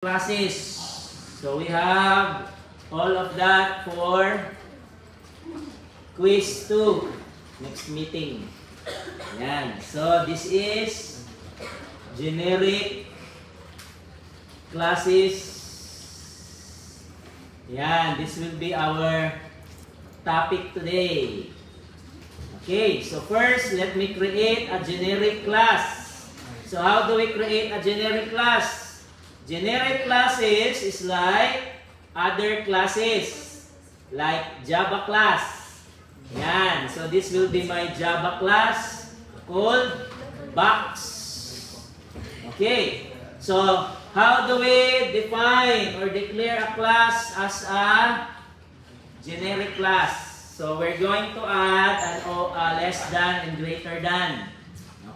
classes. So we have all of that for quiz 2 next meeting. Yan. So this is generic classes. Yan. This will be our topic today. Okay. So first, let me create a generic class. So how do we create a generic class? Generic classes is like other classes, like Java class. Yan. So this will be my Java class called box. Okay. So how do we define or declare a class as a generic class? So we're going to add an less than and greater than.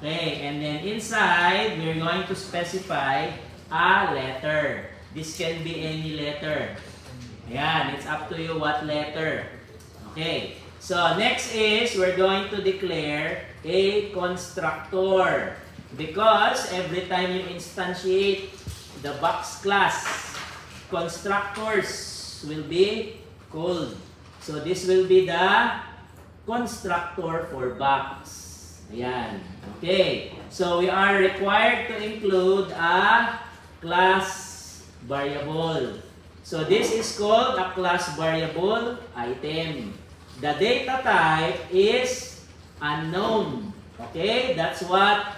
Okay. And then inside, we're going to specify a letter. This can be any letter. Ayan, it's up to you what letter. Okay. So next is we're going to declare a constructor. Because every time you instantiate the box class, constructors will be called. So this will be the constructor for box. Ayan. Okay. So we are required to include a class variable. So this is called a class variable item. The data type is unknown. Okay, that's what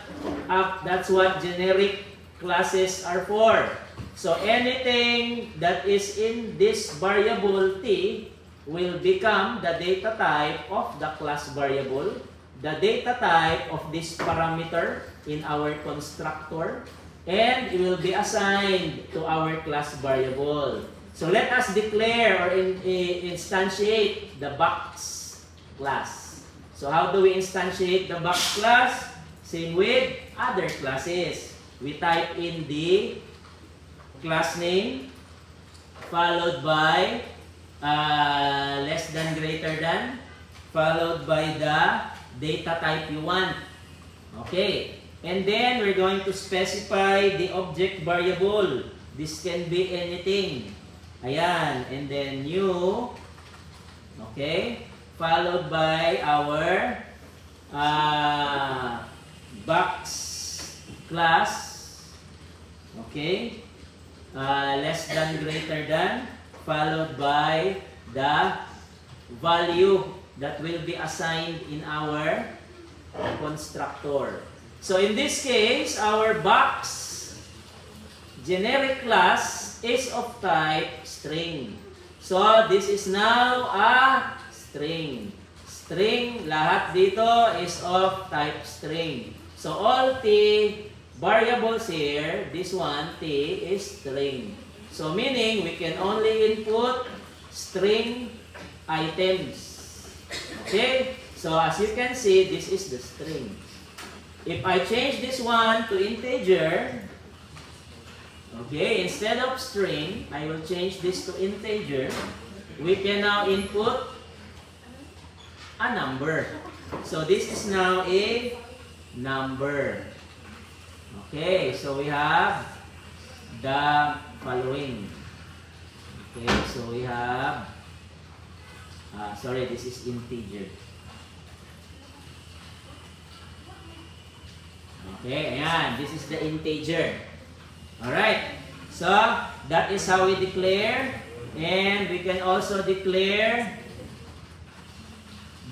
generic classes are for. So anything that is in this variable t will become the data type of the class variable, the data type of this parameter in our constructor, and it will be assigned to our class variable. So let us declare or instantiate the box class. So how do we instantiate the box class? Same with other classes. We type in the class name followed by less than, greater than, followed by the data type you want. Okay. And then we're going to specify the object variable. This can be anything. Ayan. And then new. Okay. Followed by our box class. Okay. Less than, greater than. Followed by the value that will be assigned in our constructor. So in this case, our box generic class is of type string. So this is now a string. String, lahat dito is of type string. So all t variables here, this one t is string. So meaning we can only input string items. Okay? So as you can see, this is the string. If I change this one to integer, okay, instead of string, I will change this to integer. We can now input a number. So this is now a number. Okay, so we have the following. Okay, so we have, sorry, this is integer. Okay, ayan. This is the integer. Alright. So, that is how we declare. And we can also declare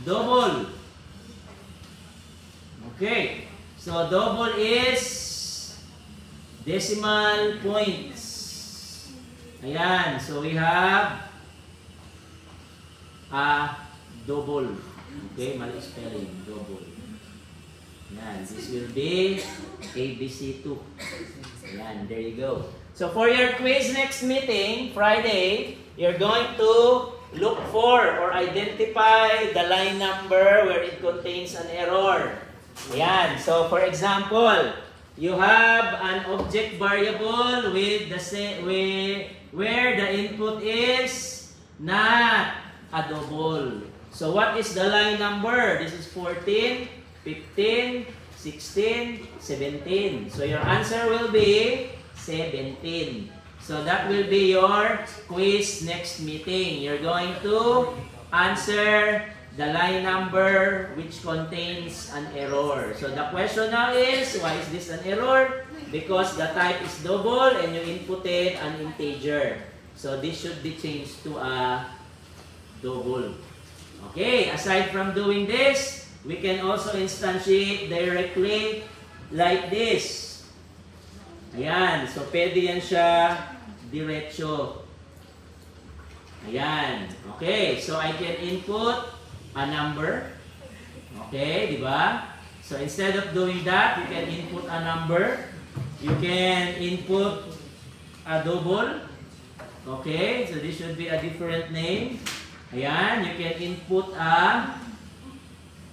double. Okay. So, double is decimal points. Ayan. So, we have a double. Okay, mali spelling. Double. Yan, this will be ABC2. Yan, there you go. So for your quiz next meeting, Friday, you're going to look for or identify the line number where it contains an error. Yan, so for example, you have an object variable with the where the input is not a double. So what is the line number? This is 14. 15, 16, 17. So your answer will be 17. So that will be your quiz next meeting. You're going to answer the line number which contains an error. So the question now is, why is this an error? Because the type is double and you inputted an integer. So this should be changed to a double. Okay, aside from doing this, we can also instantiate directly like this. Ayan, so pwede yan siya diretso. Ayan, okay, so I can input a number. Okay, di ba? So instead of doing that, you can input a number. You can input a double. Okay, so this should be a different name. Ayan, you can input a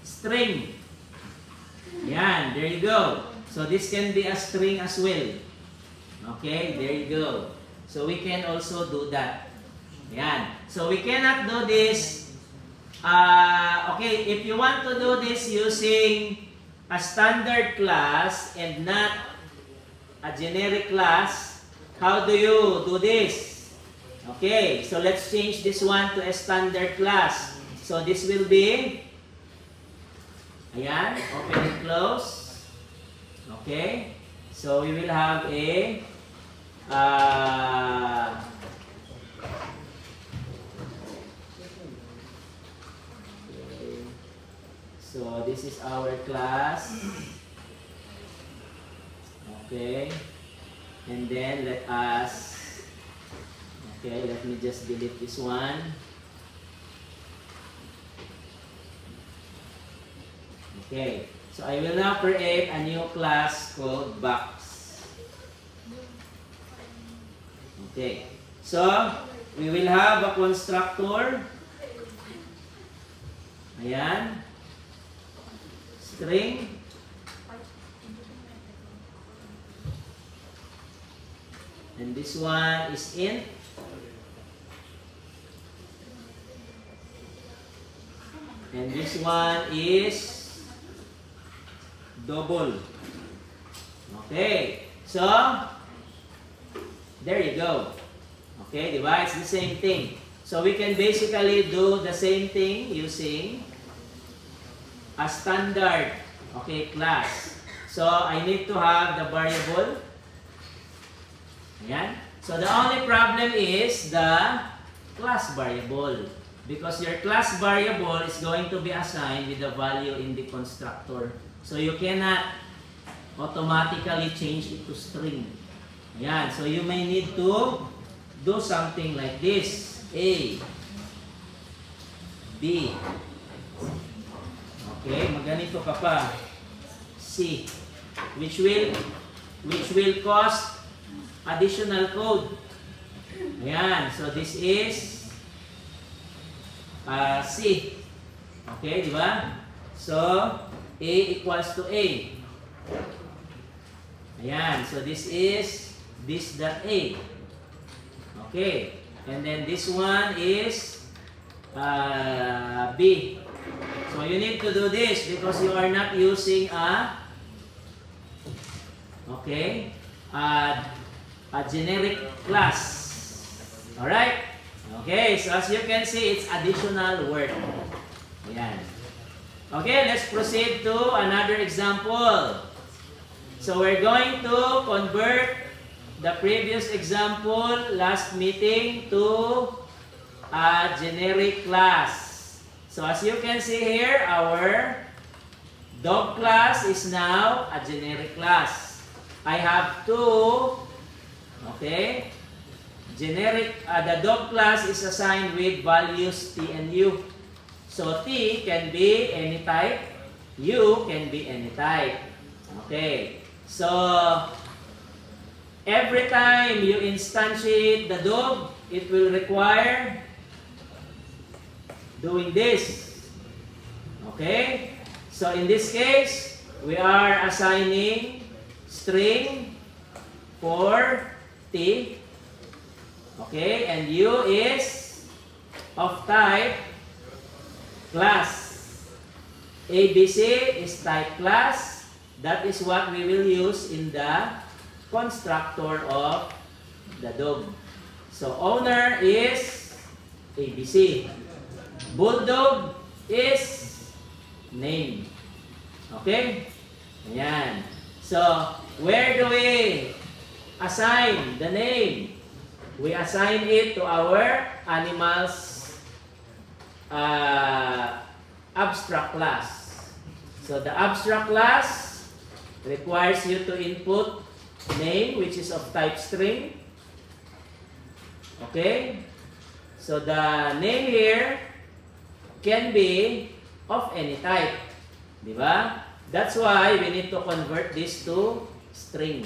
string. Ayan, there you go. So this can be a string as well. Okay, there you go. So we can also do that. Ayan. So we cannot do this. Okay, if you want to do this using a standard class and not a generic class, how do you do this? Okay, so let's change this one to a standard class. So this will be, ayan, open and close. Okay, so we will have a so this is our class. Okay, and then let us, okay, let me just delete this one. Okay, so I will now create a new class called box. Okay, so we will have a constructor. Ayan. String. And this one is int. And this one is double. Okay, so there you go. Okay, diba? It's the same thing. So we can basically do the same thing using a standard, okay, class. So I need to have the variable. Ayan. So the only problem is the class variable. Because your class variable is going to be assigned with the value in the constructor. So you cannot automatically change it to string. Ayan. So you may need to do something like this. A, B. Okay, maganito ka pa. C, which will cost additional code. Ayan. So this is C. Okay, di ba? So A equals to A. Ayan. So this is this dot A. Okay. And then this one is B. So you need to do this because you are not using a generic class. Alright? Okay, so as you can see, it's additional word. Ayan. Okay, let's proceed to another example. So we're going to convert the previous example last meeting to a generic class. So as you can see here, our dog class is now a generic class. I have two, okay, generic, the dog class is assigned with values T and U. So T can be any type, U can be any type. Okay, so every time you instantiate the dog, it will require doing this. Okay? So in this case, we are assigning string for T. Okay? And U is of type class. ABC is type class. That is what we will use in the constructor of the dog. So owner is ABC. Bulldog is name. Okay? Ayan. So, where do we assign the name? We assign it to our animals abstract class. So, the abstract class requires you to input name, which is of type string. Okay? So, the name here can be of any type. Diba? That's why we need to convert this to string.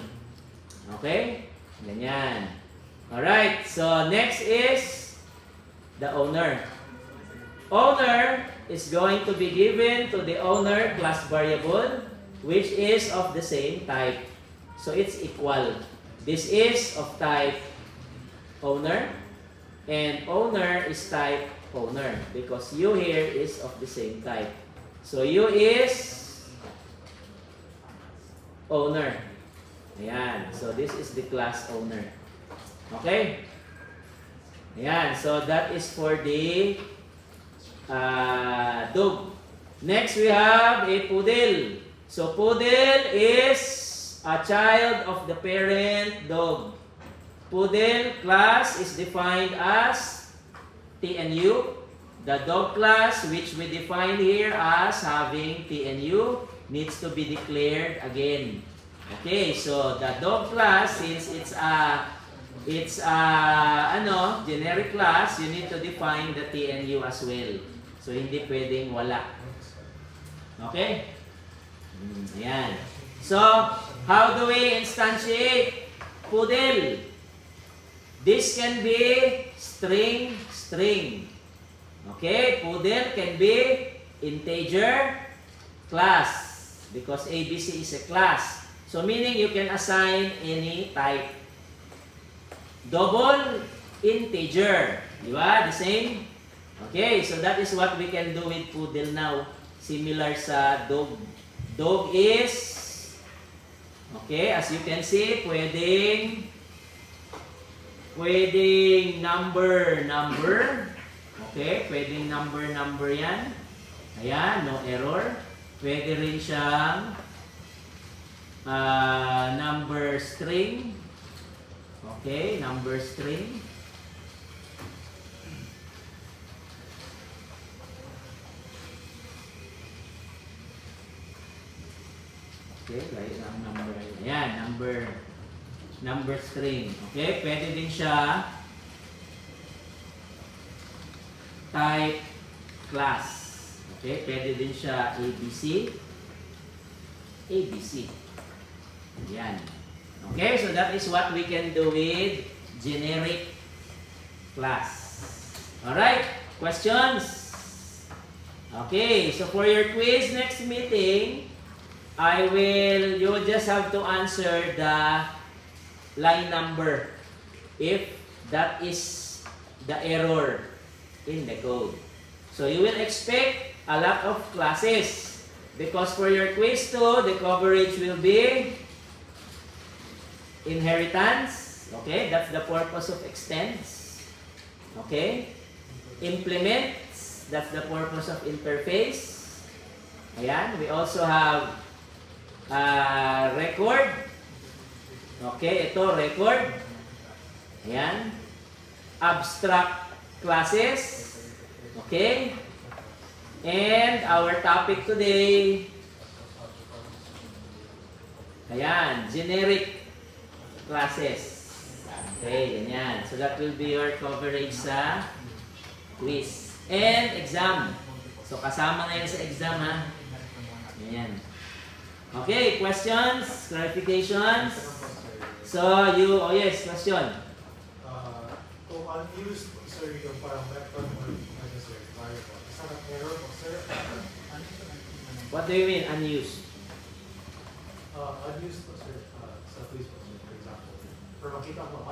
Okay? Ganyan. Alright, so next is the owner. Owner is going to be given to the owner class variable, which is of the same type. So it's equal. This is of type owner, and owner is type owner, because U here is of the same type. So U is owner. Ayan. So this is the class owner. Okay? Ayan. So that is for the dog. Next we have a poodle. So poodle is a child of the parent dog. Poodle class is defined as T and U. The dog class, which we define here as having T and U, needs to be declared again. Okay, so the dog class, since it's a generic class, you need to define the T and U as well. So hindi pwedeng wala. Okay? Ayan. So, how do we instantiate poodle? This can be string. Okay, poodle can be integer class, because ABC is a class. So meaning you can assign any type. Double integer. Di ba? The same? Okay, so that is what we can do with poodle now. Similar sa dog. Dog is, okay, as you can see, pwedeng number. Okay, pwedeng number yan. Ayan, no error. Pwede rin siyang number string. Okay, number string. Okay, like ang number. Ayan, number string. Okay, pwede din siya type class. Okay, pwede din siya ABC. Ayan. Okay, so that is what we can do with generic class. Alright, questions? Okay, so for your quiz next meeting, you just have to answer the line number if that is the error in the code. So you will expect a lot of classes, because for your quiz 2, the coverage will be inheritance. Okay, that's the purpose of extends. Okay, implements, that's the purpose of interface. Ayan, we also have record. Okay, ito record. Ayan, abstract classes. Okay, and our topic today, ayan, generic classes. Okay, ganyan. So that will be your coverage sa quiz and exam. So kasama na yan sa exam, ha. Ganyan. Okay, questions, clarifications. So oh yes, question. Kung unused, sir, yung parang method or variable, is that an error po, sir? What do you mean unused? Unused po, sir, sa quiz po, for example. Pero makita ko,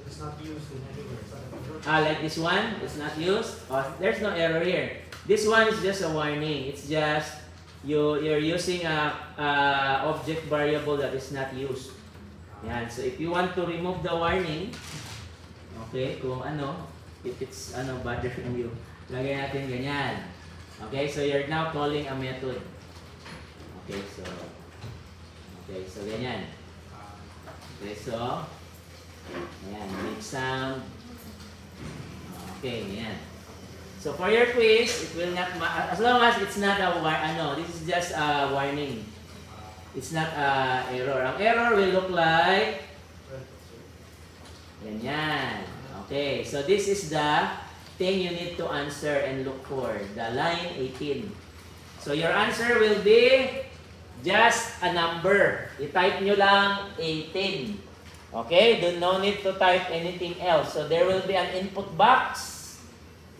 it's not used in anywhere. Is that an error? Like this one, it's not used. Oh, there's no error here. This one is just a warning. It's just you're using a object variable that is not used. Yan. So if you want to remove the warning, okay, kung ano, if it's bothering you, lagay natin ganyan. Okay, so you're now calling a method. Okay, so ganyan. Okay, so ayan, make sound. Okay, ganyan. So for your quiz, it will not as long as it's not a this is just a warning. It's not a error. Ang error will look like ganyan. Okay, so this is the thing you need to answer and look for, the line 18. So your answer will be just a number. I-type nyo lang 18. Okay, no need to type anything else. So there will be an input box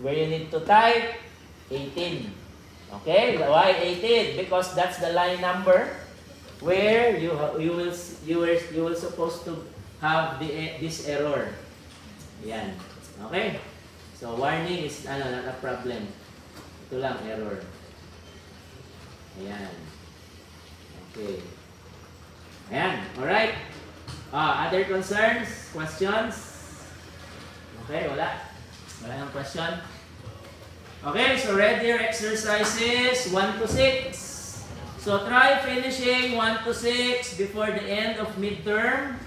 where you need to type 18. Okay, why 18? Because that's the line number where you will supposed to have this error. Yan. Okay? So warning is not a problem. Ito lang error. Ayan. Okay. Ayan. Alright. Other concerns? Questions? Okay, wala. Wala nang question. Okay, so read your exercises 1 to 6. So try finishing 1 to 6 before the end of midterm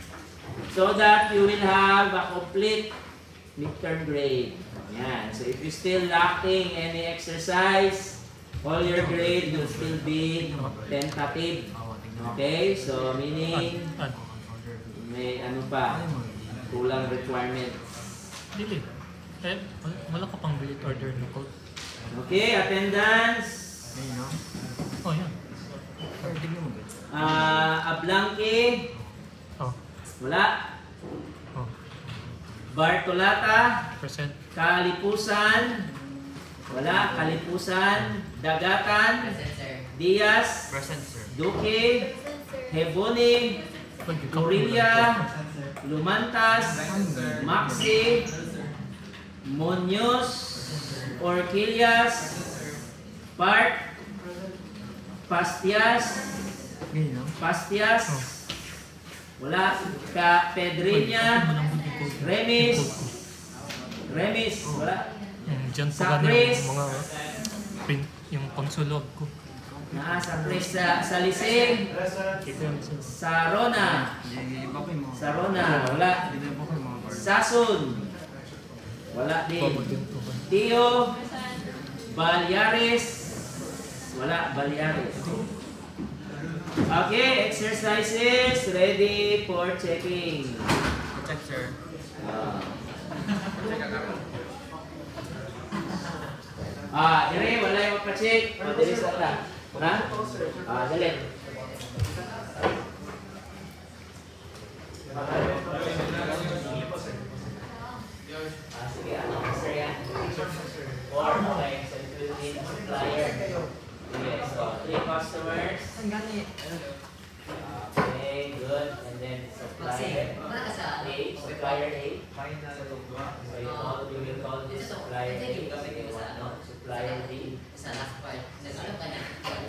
so that you will have a complete midterm grade. Yan. So if you still lacking any exercise, all your grade will still be tentative. Okay? So meaning may kulang requirements. Dili. Wala ka pang delete order no code. Okay, attendance. Oh, yan. Ablanque. Oh. Wala. Oh. Bartolata. Present. Kalipusan. Wala. Kalipusan. Dagatan. Diaz. Present, sir. Duque. Heboni. Corilla. Lumantas. Maxi. Munoz. Orquillas. Part. Pastias. Wala. Pedriña. Remis. Wala. Diyan pa Sapris. mga yung konsulog ko. Sapris sa Lising. Sarona. Wala. Sasun. Wala din. Tio. Balyares. Wala. Balyares. Okay, exercises ready for checking. Check, sir. Dire, wala yung magpa-check. Dire sa ta. Ha? Dali. Sige, answer yan? 4, okay. So it will need supplier. Okay, so 3 customers. Okay, good. And then supplier. Supplier A. So you will call this supplier A. Supplier B.